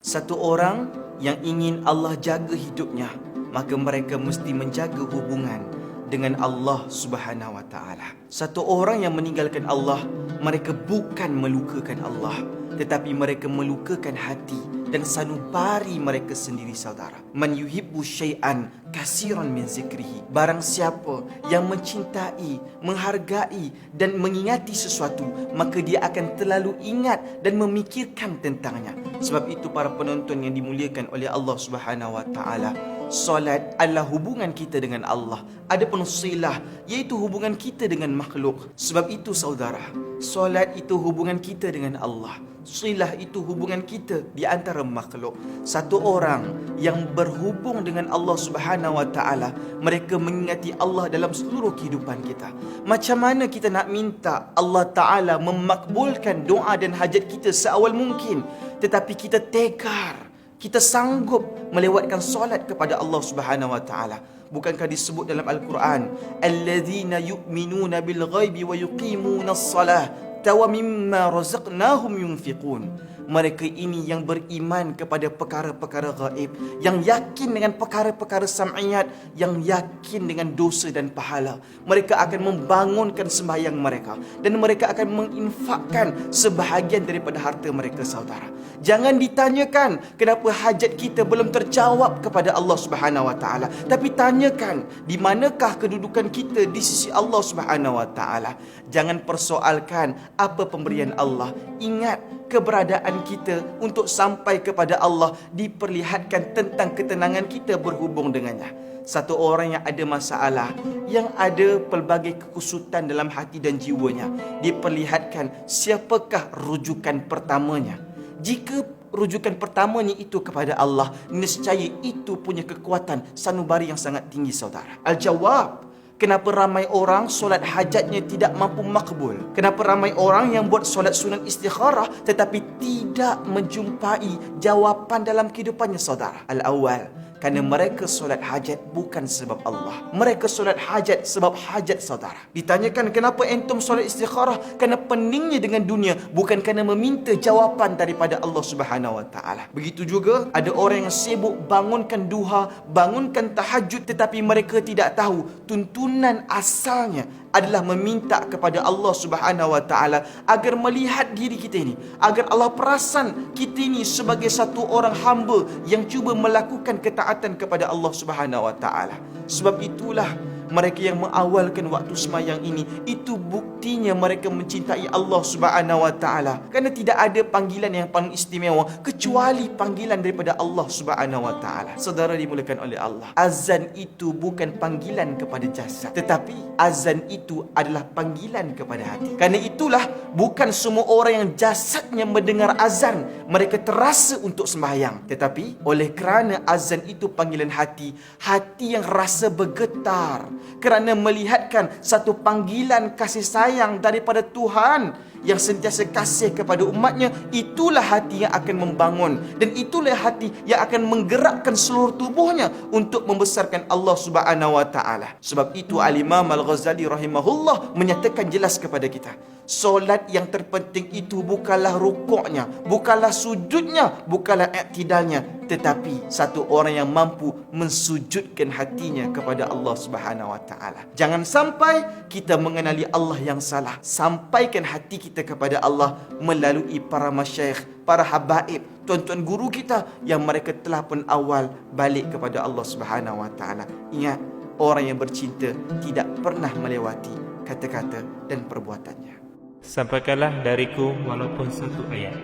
Satu orang yang ingin Allah jaga hidupnya, maka mereka mesti menjaga hubungan dengan Allah Subhanahu wa taala. Satu orang yang meninggalkan Allah, mereka bukan melukakan Allah, tetapi mereka melukakan hati dan sanubari mereka sendiri, saudara. Man yuhibbu syai'an kasiran min zikrihi. Barang siapa yang mencintai, menghargai dan mengingati sesuatu, maka dia akan terlalu ingat dan memikirkan tentangnya. Sebab itu para penonton yang dimuliakan oleh Allah Subhanahu wa taala, solat adalah hubungan kita dengan Allah. Adapun silah, iaitu hubungan kita dengan makhluk. Sebab itu saudara, solat itu hubungan kita dengan Allah. Silah itu hubungan kita di antara makhluk. Satu orang yang berhubung dengan Allah Subhanahu wa taala, mereka mengingati Allah dalam seluruh kehidupan kita. Macam mana kita nak minta Allah Taala memakbulkan doa dan hajat kita seawal mungkin, tetapi kita tekar, kita sanggup melewatkan solat kepada Allah Subhanahu wa taala. Bukankah disebut dalam Al-Quran, alladzina yu'minuna bil ghaibi wa yuqimuna as-salah wa mimma razaqnahum yunfiqun. Mereka ini yang beriman kepada perkara-perkara gaib, yang yakin dengan perkara-perkara sam'iyat, yang yakin dengan dosa dan pahala. Mereka akan membangunkan sembahyang mereka dan mereka akan menginfakkan sebahagian daripada harta mereka, saudara. Jangan ditanyakan kenapa hajat kita belum terjawab kepada Allah Subhanahu wa taala, tapi tanyakan di manakah kedudukan kita di sisi Allah Subhanahu wa taala. Jangan persoalkan apa pemberian Allah. Ingat, keberadaan kita untuk sampai kepada Allah diperlihatkan tentang ketenangan kita berhubung dengannya. Satu orang yang ada masalah, yang ada pelbagai kekusutan dalam hati dan jiwanya, diperlihatkan siapakah rujukan pertamanya. Jika rujukan pertamanya itu kepada Allah, nescaya itu punya kekuatan sanubari yang sangat tinggi, saudara. Al-jawab, kenapa ramai orang solat hajatnya tidak mampu makbul? Kenapa ramai orang yang buat solat sunat istikharah tetapi tidak menjumpai jawapan dalam kehidupannya, saudara? Al-awwal, kerana mereka solat hajat bukan sebab Allah. Mereka solat hajat sebab hajat, saudara. Ditanyakan kenapa entum solat istikharah? Kerana peningnya dengan dunia, bukan kerana meminta jawapan daripada Allah Subhanahu wa taala. Begitu juga ada orang yang sibuk bangunkan duha, bangunkan tahajud, tetapi mereka tidak tahu tuntunan asalnya adalah meminta kepada Allah Subhanahu wa taala agar melihat diri kita ini, agar Allah perasan kita ini sebagai satu orang hamba yang cuba melakukan ketaatan kepada Allah Subhanahu wa taala. Sebab itulah mereka yang mengawalkan waktu sembahyang ini, itu buktinya mereka mencintai Allah Subhanahu wa taala. Kerana tidak ada panggilan yang paling istimewa kecuali panggilan daripada Allah Subhanahu wa taala. Saudara dimuliakan oleh Allah, azan itu bukan panggilan kepada jasad, tetapi azan itu adalah panggilan kepada hati. Kerana itulah bukan semua orang yang jasadnya mendengar azan mereka terasa untuk sembahyang, tetapi oleh kerana azan itu panggilan hati, hati yang rasa bergetar kerana melihatkan satu panggilan kasih sayang daripada Tuhan yang sentiasa kasih kepada umatnya, itulah hati yang akan membangun dan itulah hati yang akan menggerakkan seluruh tubuhnya untuk membesarkan Allah Subhanahu wa taala. Sebab itu Al-Imam Al-Ghazali rahimahullah menyatakan jelas kepada kita, solat yang terpenting itu bukanlah rukuknya, bukanlah sujudnya, bukanlah i'tidalnya, tetapi satu orang yang mampu mensujudkan hatinya kepada Allah Subhanahu wa taala. Jangan sampai kita mengenali Allah yang salah. Sampaikan hati kita kepada Allah melalui para masyayikh, para habaib, tuan-tuan guru kita yang mereka telah pun awal balik kepada Allah Subhanahu wa taala. Ingat, orang yang bercinta tidak pernah melewati kata-kata dan perbuatannya. Sampaikanlah dariku walaupun satu ayat.